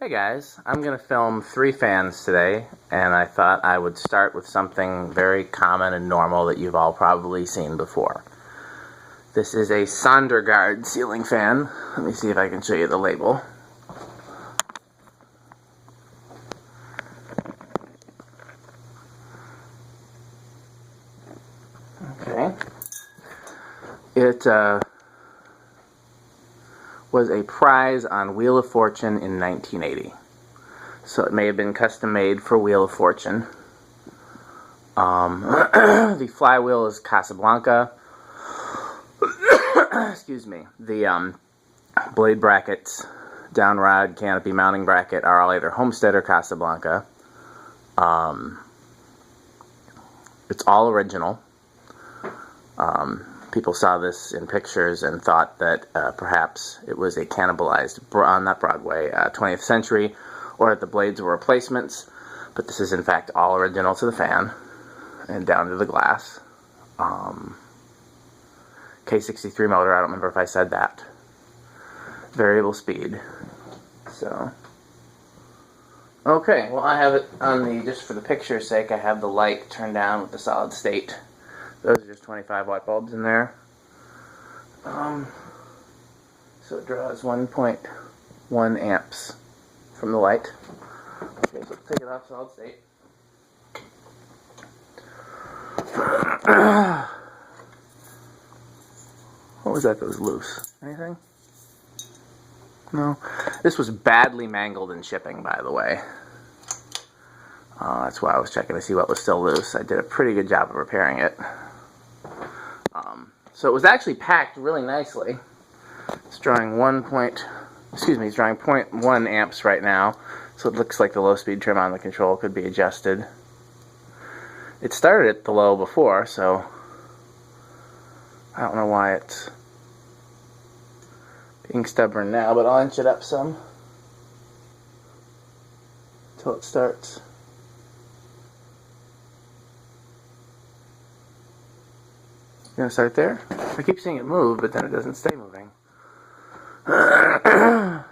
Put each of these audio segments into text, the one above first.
Hey guys, I'm going to film 3 fans today, and I thought I would start with something very common and normal that you've all probably seen before. This is a Sonderguard ceiling fan. Let me see if I can show you the label. Okay. It was a prize on Wheel of Fortune in 1980. So it may have been custom made for Wheel of Fortune. The flywheel is Casablanca. Excuse me. The blade brackets, down rod, canopy, mounting bracket are all either Homestead or Casablanca. It's all original. People saw this in pictures and thought that perhaps it was a cannibalized, not Broadway, 20th century, or that the blades were replacements, but this is in fact all original to the fan, and down to the glass. K63 motor, I don't remember if I said that. Variable speed. So, okay, well I have it on the, just for the picture's sake, I have the light turned down with the solid state. Those are just 25 watt bulbs in there. So it draws 1.1 amps from the light. Okay, so let's take it off solid state. What was that was loose? Anything? No. This was badly mangled in shipping, by the way. That's why I was checking to see what was still loose. I did a pretty good job of repairing it. So it was actually packed really nicely. It's drawing it's drawing 0.1 amps right now. So it looks like the low speed trim on the control could be adjusted. It started at the low before, so I don't know why it's being stubborn now, but I'll inch it up some until it starts. Gonna start there. I keep seeing it move, but then it doesn't stay moving. There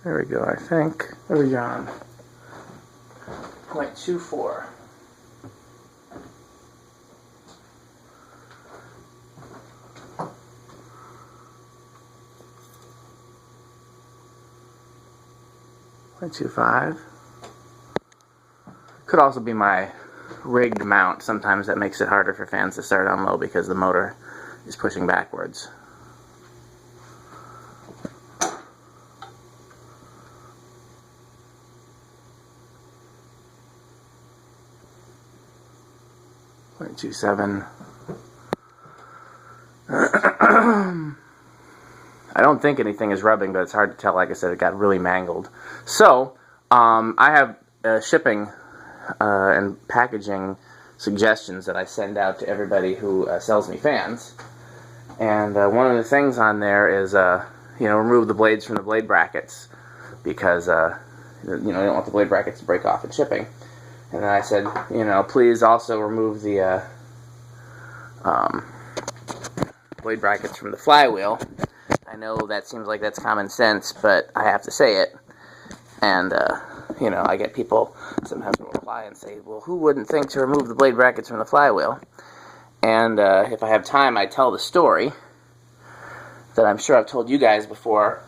we go, I think. Where are we on? 0.24. .25. Could also be my rigged mount. Sometimes that makes it harder for fans to start on low because the motor is pushing backwards. .27. I don't think anything is rubbing, but it's hard to tell. Like I said, it got really mangled. So, I have shipping and packaging suggestions that I send out to everybody who sells me fans. And one of the things on there is, remove the blades from the blade brackets because, you don't want the blade brackets to break off in shipping. And then I said, please also remove the blade brackets from the flywheel. I know that seems like that's common sense, but I have to say it. And, I get people sometimes will reply and say, well, who wouldn't think to remove the blade brackets from the flywheel? And if I have time, I tell the story that I'm sure I've told you guys before,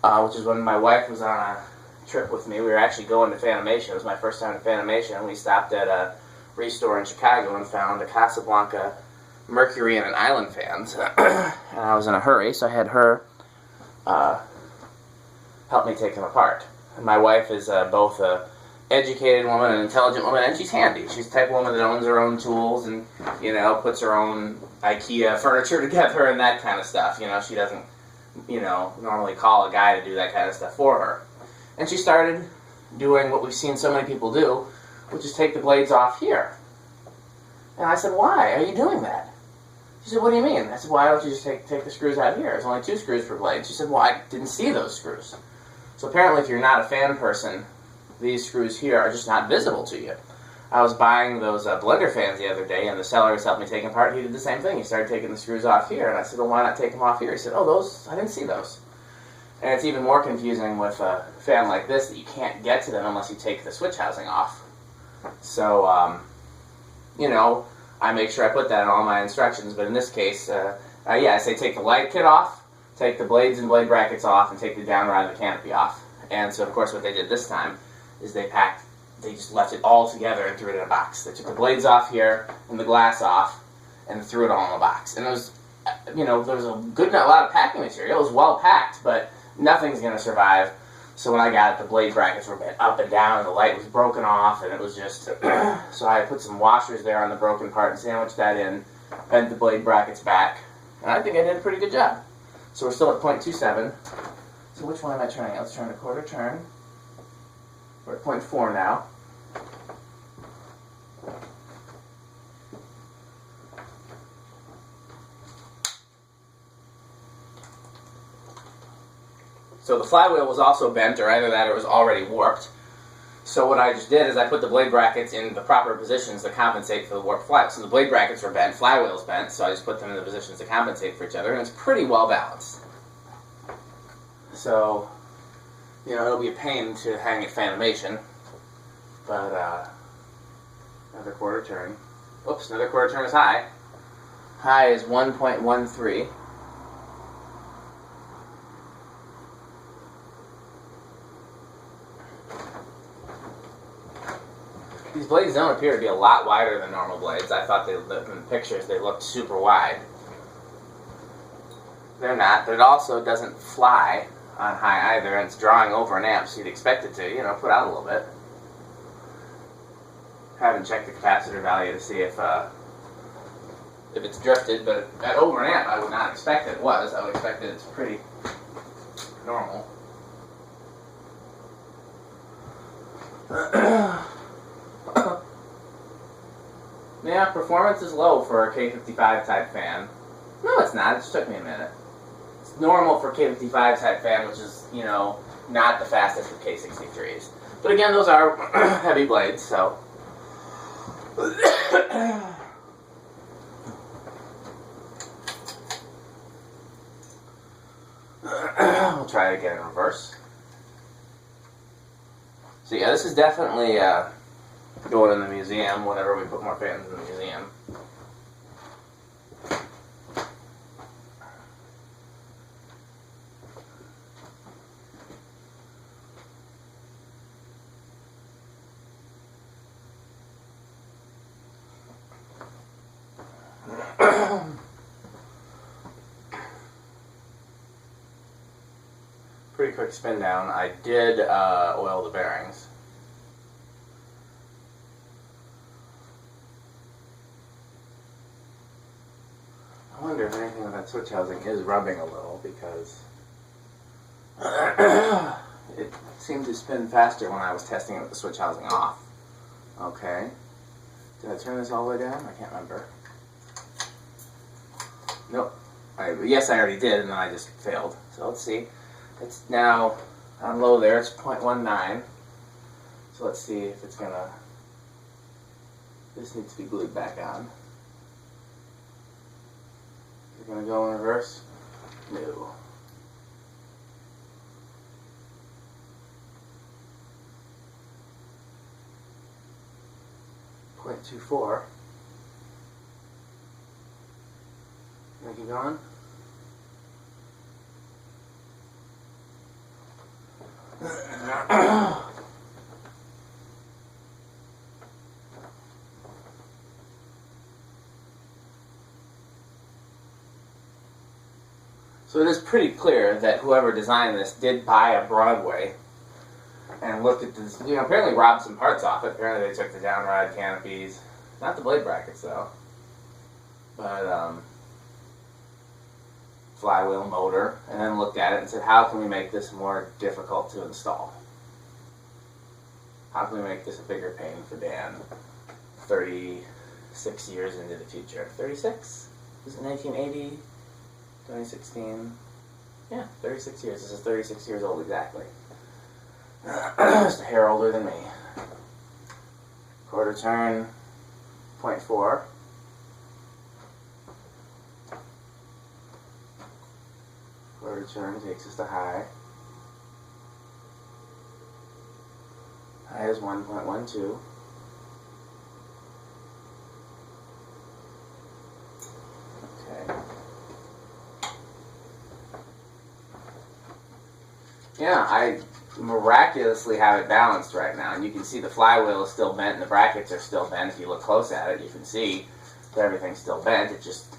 which is when my wife was on a trip with me. We were actually going to Fanimation. It was my first time to Fanimation. We stopped at a Restore in Chicago and found a Casablanca Mercury and an Island fans. And I was in a hurry, so I had her help me take them apart. And my wife is both a educated woman, an intelligent woman, and she's handy. She's the type of woman that owns her own tools and, puts her own IKEA furniture together and that kind of stuff. She doesn't, normally call a guy to do that kind of stuff for her. And she started doing what we've seen so many people do, which is take the blades off here. And I said, why are you doing that? She said, what do you mean? I said, why don't you just take the screws out here? There's only 2 screws per blade. She said, well, I didn't see those screws. So apparently if you're not a fan person, these screws here are just not visible to you. I was buying those blender fans the other day, and the seller was helping me take them apart. He did the same thing. He started taking the screws off here, and I said, well, why not take them off here? He said, oh, those, I didn't see those. And it's even more confusing with a fan like this that you can't get to them unless you take the switch housing off. So, you know, I make sure I put that in all my instructions, but in this case, yeah, I say take the light kit off, take the blades and blade brackets off, and take the down rod of the canopy off. And so, of course, what they did this time is they just left it all together and threw it in a box. They took the blades off here and the glass off and threw it all in a box. And it was, you know, there was a lot of packing material. It was well packed, but nothing's going to survive. So when I got it, the blade brackets were bent up and down, and the light was broken off, and it was just... So I put some washers there on the broken part and sandwiched that in, bent the blade brackets back, and I think I did a pretty good job. So we're still at 0.27. So which one am I turning? Let's turn a quarter turn. We're at 0.4 now. So the flywheel was also bent, or either that or it was already warped. So what I just did is I put the blade brackets in the proper positions to compensate for the warped flywheel. So the blade brackets were bent, flywheel's bent, so I just put them in the positions to compensate for each other, and it's pretty well balanced. So, you know, it'll be a pain to hang at Fanimation, but another quarter turn. Oops, another quarter turn is high. High is 1.13. These blades don't appear to be a lot wider than normal blades. I thought in the pictures they looked super wide. They're not, but it also doesn't fly on high either, and it's drawing over an amp, so you'd expect it to, you know, put out a little bit. Haven't checked the capacitor value to see if it's drifted, but at over an amp I would not expect it was. I would expect that it's pretty normal. Yeah, performance is low for a K55 type fan. No, it's not. It just took me a minute. It's normal for K55 type fan, which is, you know, not the fastest of K63s. But again, those are heavy blades, so. We'll try it again in reverse. So yeah, this is definitely going in the museum whenever we put more fans in the museum. Pretty quick spin down. I did oil the bearings. I wonder if anything with that switch housing is rubbing a little, because it seemed to spin faster when I was testing it with the switch housing off. Okay. Did I turn this all the way down? I can't remember. Nope. Yes, I already did, and then I just failed. So let's see. It's now on low there. It's 0.19. So let's see if it's gonna... This needs to be glued back on. Is it gonna go in reverse? No. .24. Can I keep going? So it is pretty clear that whoever designed this did buy a Broadway and looked at this, you know, apparently robbed some parts off it. Apparently they took the downrod canopies, not the blade brackets though, but flywheel, motor, and then looked at it and said, how can we make this more difficult to install? How can we make this a bigger pain for Dan 36 years into the future? 36? Was it 1980? 2016? Yeah, 36 years. This is 36 years old exactly. Just a hair older than me. quarter turn, 0.4. Quarter turn takes us to high. High is 1.12. Okay. Yeah, I miraculously have it balanced right now, and you can see the flywheel is still bent and the brackets are still bent. If you look close at it, you can see that everything's still bent. It's just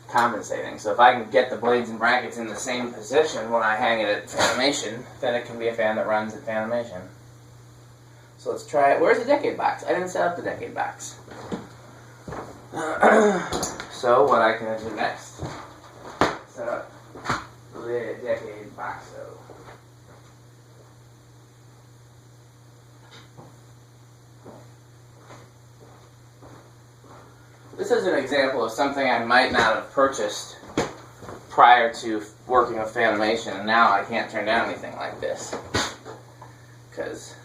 compensating. So if I can get the blades and brackets in the same position when I hang it at Fanimation, then it can be a fan that runs at Fanimation. So let's try it. Where's the decade box? I didn't set up the decade box. So what I can do next, set up the decade box. This is an example of something I might not have purchased prior to working with Fanimation, and now I can't turn down anything like this. Because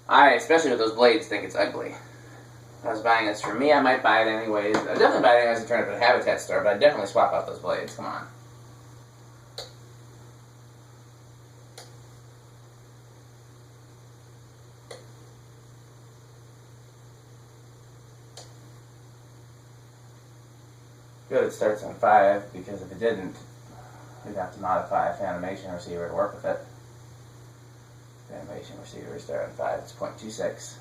I, especially with those blades, think it's ugly. If I was buying this for me, I might buy it anyways. I'd definitely buy it anyways and turn it up at a Habitat store, but I'd definitely swap out those blades. Come on. Good, it starts on 5, because if it didn't, we'd have to modify a Fanimation receiver to work with it. Fanimation receiver start on 5, it's 0.26.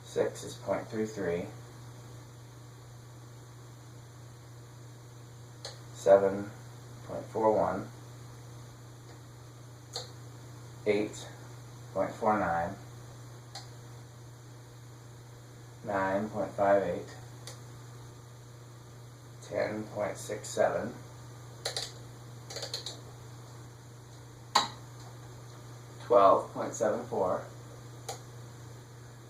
6 is 0.33. 7.41. 8.49. 9.58, 10.67, 12.74,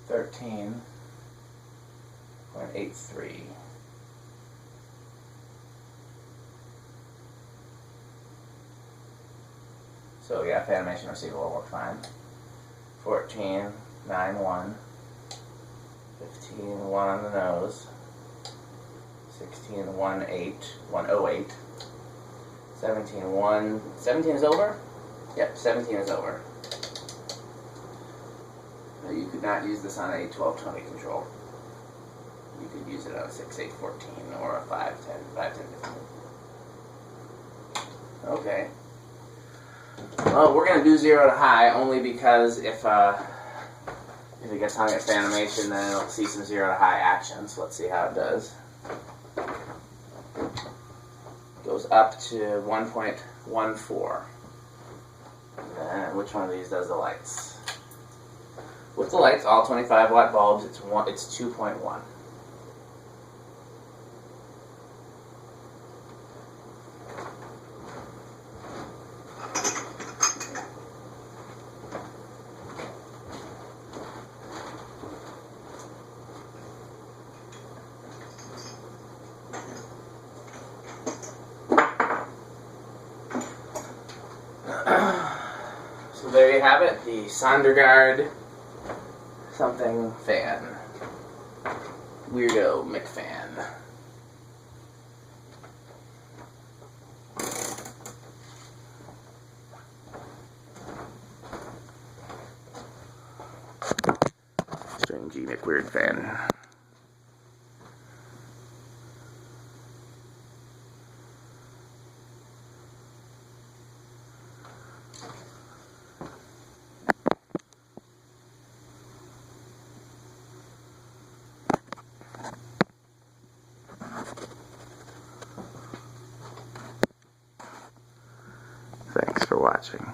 13.83. So yeah, Fanimation receiver will work fine. 14.91. 15, 1 on the nose, 16, 1, 8, 108, 17, 1, 17 is over? Yep, 17 is over. Now you could not use this on a 1220 control. You could use it on a 6, 8, 14 or a 5, 10, 5, 10, 15. Okay. Well, we're going to do 0 to high only because if it gets hung at Fanimation, then it'll see some 0 to high action. So let's see how it does. Goes up to 1.14. And which one of these does the lights? With the lights, all 25 watt bulbs, it's 2.1. So there you have it, the Sonderguard something fan. Weirdo McFan. Strange McWeird fan. Thanks for watching.